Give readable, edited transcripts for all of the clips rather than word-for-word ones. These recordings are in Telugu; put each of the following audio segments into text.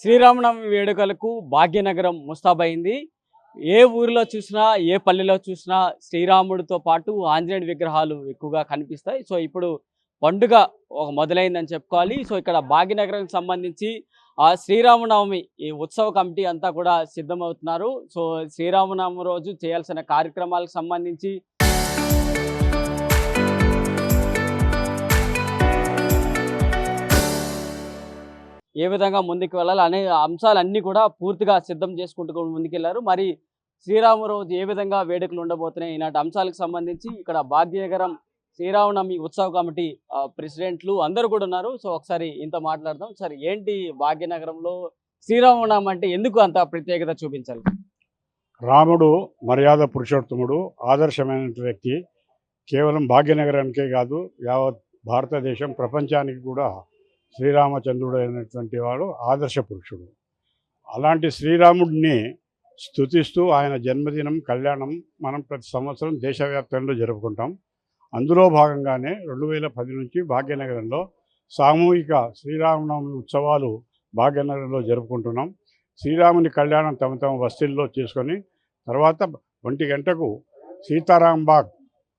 శ్రీరామనవమి వేడుకలకు భాగ్యనగరం ముస్తాబైంది. ఏ ఊరిలో చూసినా, ఏ పల్లెలో చూసినా శ్రీరాముడితో పాటు ఆంజనేయుడి విగ్రహాలు ఎక్కువగా కనిపిస్తాయి. సో, ఇప్పుడు పండుగ మొదలైందని చెప్పుకోవాలి. సో, ఇక్కడ భాగ్యనగరానికి సంబంధించి శ్రీరామనవమి ఈ ఉత్సవ కమిటీ అంతా కూడా సిద్ధమవుతున్నారు. సో, శ్రీరామనవమి రోజు చేయాల్సిన కార్యక్రమాలకు సంబంధించి ఏ విధంగా ముందుకు వెళ్ళాలి అనే అంశాలన్నీ కూడా పూర్తిగా సిద్ధం చేసుకుంటూ ముందుకెళ్లారు. మరి శ్రీరామ రోజు ఏ విధంగా వేడుకలు ఉండబోతున్నాయి ఈనాటి అంశాలకు సంబంధించి ఇక్కడ భాగ్యనగరం శ్రీరామనవమి ఉత్సవ కమిటీ ప్రెసిడెంట్లు అందరూ కూడా ఉన్నారు. సో ఒకసారి ఇంత మాట్లాడదాం. సరే, ఏంటి భాగ్యనగరంలో శ్రీరామనవమి అంటే ఎందుకు అంత ప్రత్యేకత చూపించాలి? రాముడు మర్యాద పురుషోత్తముడు, ఆదర్శమైన వ్యక్తి. కేవలం భాగ్యనగరానికే కాదు, యావత్ భారతదేశం ప్రపంచానికి కూడా శ్రీరామచంద్రుడు అయినటువంటి వాడు ఆదర్శ పురుషుడు. అలాంటి శ్రీరాముడిని స్తుతిస్తూ ఆయన జన్మదినం కళ్యాణం మనం ప్రతి సంవత్సరం దేశవ్యాప్తంలో జరుపుకుంటాం. అందులో భాగంగానే 2010 నుంచి భాగ్యనగరంలో సామూహిక శ్రీరామనవమి ఉత్సవాలు భాగ్యనగరంలో జరుపుకుంటున్నాం. శ్రీరాముని కళ్యాణం తమ తమ బస్తీల్లో చేసుకొని తర్వాత 1 గంటకు సీతారాంబాగ్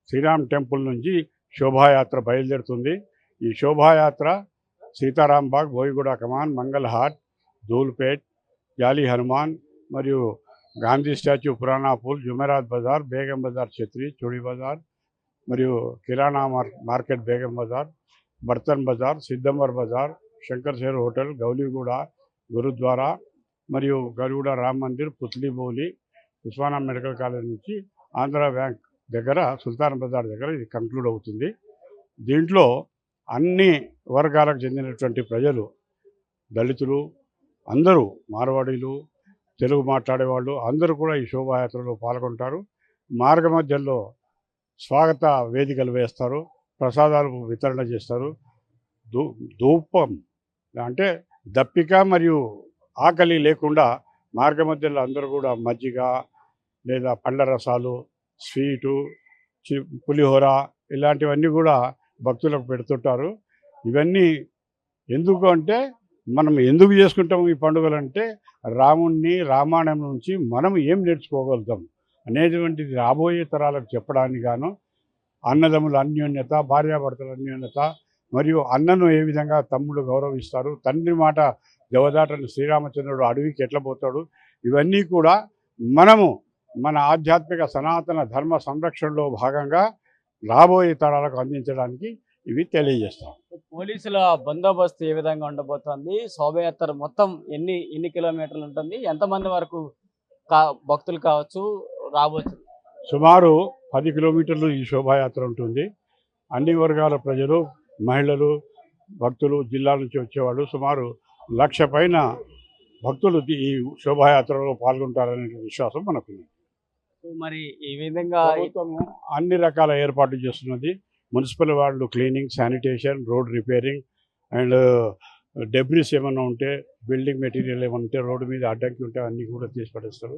శ్రీరామ్ టెంపుల్ నుంచి శోభాయాత్ర బయలుదేరుతుంది. ఈ శోభాయాత్ర సీతారాంబాగ్, బోయిగూడ కమాన్, మంగళహాట్, ధూల్పేట్, జాలి హనుమాన్ మరియు గాంధీ స్టాచ్యూ, పురాణాపూల్, జుమెరాత్ బజార్, బేగం బజార్ ఛత్రి, చోడి బజార్ మరియు కిరాణా మార్కెట్ బేగం బజార్, బర్తన్ బజార్, సిద్దంబర్ బజార్, శంకర్శేర్ హోటల్, గౌలీగూడ గురుద్వారా మరియు గరుడ రామ్ మందిర్, పుత్లీబౌలి, ఉస్మానా మెడికల్ కాలేజ్ నుంచి ఆంధ్ర బ్యాంక్ దగ్గర సుల్తాన్ బజార్ దగ్గర ఇది కంక్లూడ్ అవుతుంది. దీంట్లో అన్ని వర్గాలకు చెందినటువంటి ప్రజలు, దళితులు అందరూ, మార్వాడీలు, తెలుగు మాట్లాడేవాళ్ళు అందరూ కూడా ఈ శోభాయాత్రలో పాల్గొంటారు. మార్గ మధ్యలో స్వాగత వేదికలు వేస్తారు, ప్రసాదాలు వితరణ చేస్తారు. ధూపం అంటే దప్పిక మరియు ఆకలి లేకుండా మార్గ మధ్యలో అందరూ కూడా మజ్జిగ లేదా పండ్ల రసాలు, స్వీటు, పులిహోర ఇలాంటివన్నీ కూడా భక్తులకు పెడుతుంటారు. ఇవన్నీ ఎందుకు అంటే, మనం ఎందుకు చేసుకుంటాము ఈ పండుగలు అంటే, రాముణ్ణి రామాయణం నుంచి మనం ఏం నేర్చుకోగలుగుతాం అనేటువంటిది రాబోయే తరాలకు చెప్పడానికి గాను అన్నదమ్ముల అన్యోన్యత, భార్యాభర్తల అన్యోన్యత మరియు అన్నను ఏ విధంగా తమ్ముడు గౌరవిస్తారు, తండ్రి మాట జవదాటని శ్రీరామచంద్రుడు అడవికి ఎట్లా పోతాడు, ఇవన్నీ కూడా మనము మన ఆధ్యాత్మిక సనాతన ధర్మ సంరక్షణలో భాగంగా రాబోయే తరాలకు అందించడానికి ఇవి తెలియజేస్తాం. పోలీసుల బందోబస్తు ఏ విధంగా ఉండబోతోంది? శోభయాత్ర మొత్తం ఎన్ని కిలోమీటర్లు ఉంటుంది? ఎంతమంది వరకు భక్తులు కావచ్చు రావచ్చు? సుమారు 10 కిలోమీటర్లు ఈ శోభాయాత్ర ఉంటుంది. అన్ని వర్గాల ప్రజలు, మహిళలు, భక్తులు, జిల్లా నుంచి వచ్చేవాళ్ళు సుమారు 1,00,000 పైన భక్తులు ఈ శోభాయాత్రలో పాల్గొంటారనే విశ్వాసం మనకుంది. మరి ఈ విధంగా ప్రభుత్వము అన్ని రకాల ఏర్పాట్లు చేస్తున్నది. మున్సిపల్ వాళ్ళు cleaning, sanitation, road repairing and debris ఏమైనా ఉంటే, బిల్డింగ్ మెటీరియల్ ఏమైనా ఉంటే, రోడ్డు మీద అడ్డంకి ఉంటే అన్నీ కూడా తీసి పడేస్తారు.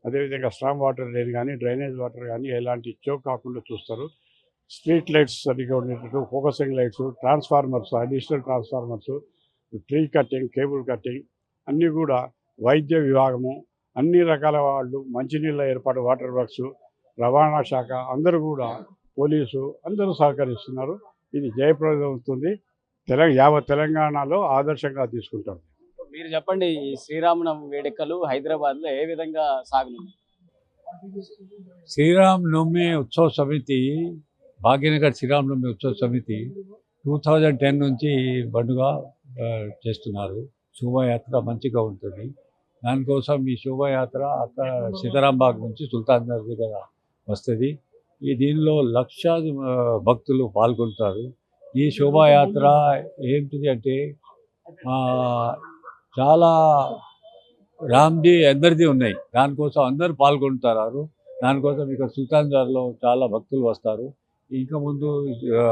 అదేవిధంగా స్ట్రాంగ్ వాటర్ లేని కానీ, డ్రైనేజ్ వాటర్ కానీ ఎలాంటి చోక్ కాకుండా చూస్తారు. స్ట్రీట్ లైట్స్ సరిగ్గా ఉండేటట్టు focusing lights, transformers, additional transformers, tree cutting, cable cutting అన్నీ కూడా వైద్య విభాగము, అన్ని రకాల వాళ్ళు, మంచినీళ్ళ ఏర్పాటు, వాటర్ వర్క్స్, రవాణా శాఖ అందరూ కూడా, పోలీసు అందరూ సహకరిస్తున్నారు. ఇది జయప్రదం అవుతుంది. యావత్ తెలంగాణలో ఆదర్శంగా తీసుకుంటారు. మీరు చెప్పండి, ఈ శ్రీరామనవమి వేడుకలు హైదరాబాద్లో ఏ విధంగా సాగనున్నాయి? శ్రీరామనవమి ఉత్సవ సమితి, భాగ్యనగర్ శ్రీరామనవమి ఉత్సవ సమితి 2010 నుంచి పండుగ చేస్తున్నారు. శోభాయాత్ర మంచిగా ఉంటుంది. దానికోసం ఈ శోభాయాత్ర అక్కడ సీతారాంబాగ్ నుంచి సుల్తాన్ దగ్గర వస్తుంది. దీనిలో లక్షాది భక్తులు పాల్గొంటారు. ఈ శోభాయాత్ర ఏంటిది అంటే చాలా రామ్జీ అందరిది ఉన్నాయి. దానికోసం అందరూ పాల్గొంటారు. దానికోసం ఇక్కడ సుల్తాన్ దగ్గరలో చాలా భక్తులు వస్తారు. ఇంకా ముందు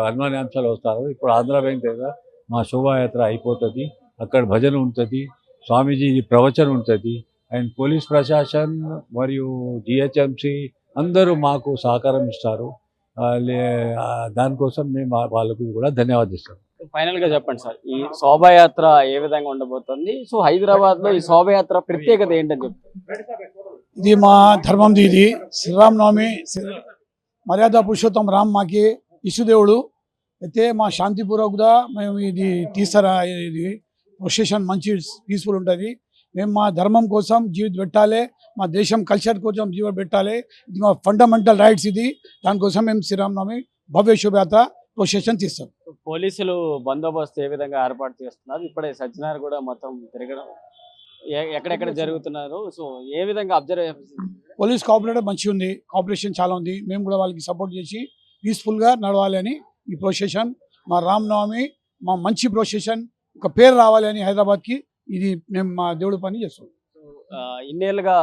హనుమాన్ అంశాలు వస్తారు. ఇప్పుడు ఆంధ్ర బ్యాంక్ దగ్గర మా శోభాయాత్ర అయిపోతుంది. అక్కడ భజన ఉంటుంది, స్వామీజీ ప్రవచనం ఉంటుంది. అండ్ పోలీస్ ప్రశాసన్ మరియు జిహెచ్ఎంసి అందరూ మాకు సహకారం ఇస్తారు. దానికోసం మేము వాళ్ళకు కూడా ధన్యవాదాలు ఇస్తాం. ఫైనల్ గా చెప్పండి సార్, ఈ శోభాయాత్ర ఏ విధంగా ఉండబోతుంది? సో హైదరాబాద్ లో ఈ శోభాయాత్ర ప్రత్యేకత ఏంటని చెప్తారు? ఇది మా ధర్మంది. ఇది శ్రీరామనవమి, మర్యాద పురుషోత్తం రామ్ మాకి ఇసుదేవుడు అయితే మా శాంతిపూర్వకంగా మేము ఇది తీస్తారా, ఇది ప్రొసెషన్ మంచి పీస్ఫుల్ ఉంటుంది. మేము మా ధర్మం కోసం జీవితం పెట్టాలి, మా దేశం కల్చర్ కోసం జీవితం పెట్టాలి. ఇది మా ఫండమెంటల్ రైట్స్. ఇది దానికోసం మేము శ్రీరామనవమి భవ్య శోభయాత్ర ప్రొసెషన్ తీస్తాం. పోలీసులు బందోబస్తు ఏ విధంగా ఏర్పాటు చేస్తున్నారు? ఇప్పుడే సజ్జనార్ కూడా మొత్తం తిరగడం ఎక్కడెక్కడ జరుగుతున్నారు, సో ఏ విధంగా అబ్జర్వ్? పోలీస్ కోఆపరేటివ్ మంచిగా ఉంది, కోఆపరేషన్ చాలా ఉంది. మేము కూడా వాళ్ళకి సపోర్ట్ చేసి పీస్ఫుల్గా నడవాలి అని ఈ ప్రొసెషన్, మా రామనవమి మా మంచి ప్రొసెషన్ ఒక పేరు రావాలి అని హైదరాబాద్కి ఇది మేము మా దేవుడి పని చేస్తాం. ఇన్నేళ్ళుగా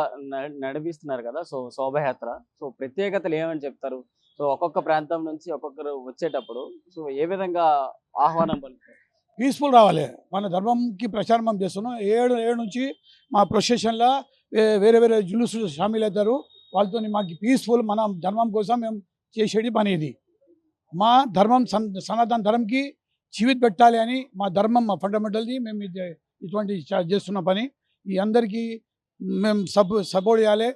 నడిపిస్తున్నారు కదా, సో శోభయాత్ర, సో ప్రత్యేకతలు ఏమని చెప్తారు? సో ఒక్కొక్క ప్రాంతం నుంచి ఒక్కొక్కరు వచ్చేటప్పుడు సో ఏ విధంగా ఆహ్వానం పలుకుతారు? పీస్ఫుల్ రావాలి, మన ధర్మంకి ప్రచారం మనం చేస్తున్నాం. ఏడు నుంచి మా ప్రొసెషన్లో వేరే వేరే జులుసు షామీల్ అవుతారు. వాళ్ళతో మాకు పీస్ఫుల్ మన ధర్మం కోసం మేము చేసేది పని ఇది. మా ధర్మం సనాతన ధర్మంకి జీవితం పెట్టాలి అని మా ధర్మం మా ఫండమెంటల్ది. మేము ఇటువంటి చేస్తున్న పని ఈ అందరికీ మేము సపోర్ట్ చేయాలి.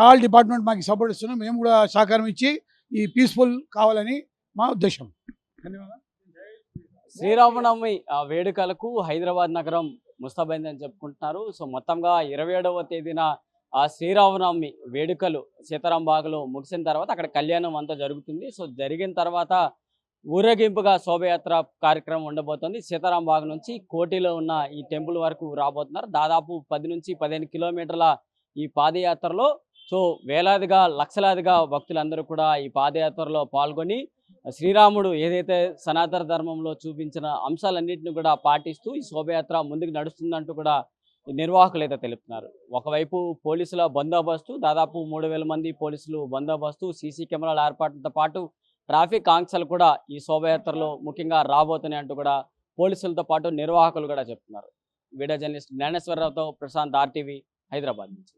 ఆల్ డిపార్ట్మెంట్ మాకు సపోర్ట్ ఇస్తున్నాం. మేము కూడా సహకారం ఇచ్చి ఈ పీస్ఫుల్ కావాలని మా ఉద్దేశం. ధన్యవాదాలు. శ్రీరామనవమి వేడుకలకు హైదరాబాద్ నగరం ముస్తాబైందని చెప్పుకుంటున్నారు. సో మొత్తంగా 27వ తేదీన ఆ శ్రీరామనవమి వేడుకలు సీతారాంబాగ్లో ముగిసిన తర్వాత అక్కడ కళ్యాణం అంతా జరుగుతుంది. సో జరిగిన తర్వాత ఊరేగింపుగా శోభయాత్ర కార్యక్రమం ఉండబోతుంది. సీతారాంబాగ్ నుంచి కోటిలో ఉన్న ఈ టెంపుల్ వరకు రాబోతున్నారు. దాదాపు 10 నుంచి 15 కిలోమీటర్ల ఈ పాదయాత్రలో సో వేలాదిగా లక్షలాదిగా భక్తులందరూ కూడా ఈ పాదయాత్రలో పాల్గొని శ్రీరాముడు ఏదైతే సనాతన ధర్మంలో చూపించిన అంశాలన్నింటినీ కూడా పాటిస్తూ ఈ శోభయాత్ర ముందుకు నడుస్తుందంటూ కూడా ఈ నిర్వాహకులు అయితే తెలుపుతున్నారు. ఒకవైపు పోలీసుల బందోబస్తు, దాదాపు 3000 మంది పోలీసులు బందోబస్తు, సీసీ కెమెరాల ఏర్పాటుతో పాటు ట్రాఫిక్ ఆంక్షలు కూడా ఈ శోభయాత్రలో ముఖ్యంగా రాబోతున్నాయి అంటూ కూడా పోలీసులతో పాటు నిర్వాహకులు కూడా చెప్తున్నారు. వీడియో జర్నలిస్ట్ జ్ఞానేశ్వరరావుతో ప్రశాంత్, RTV, హైదరాబాద్ నుంచి.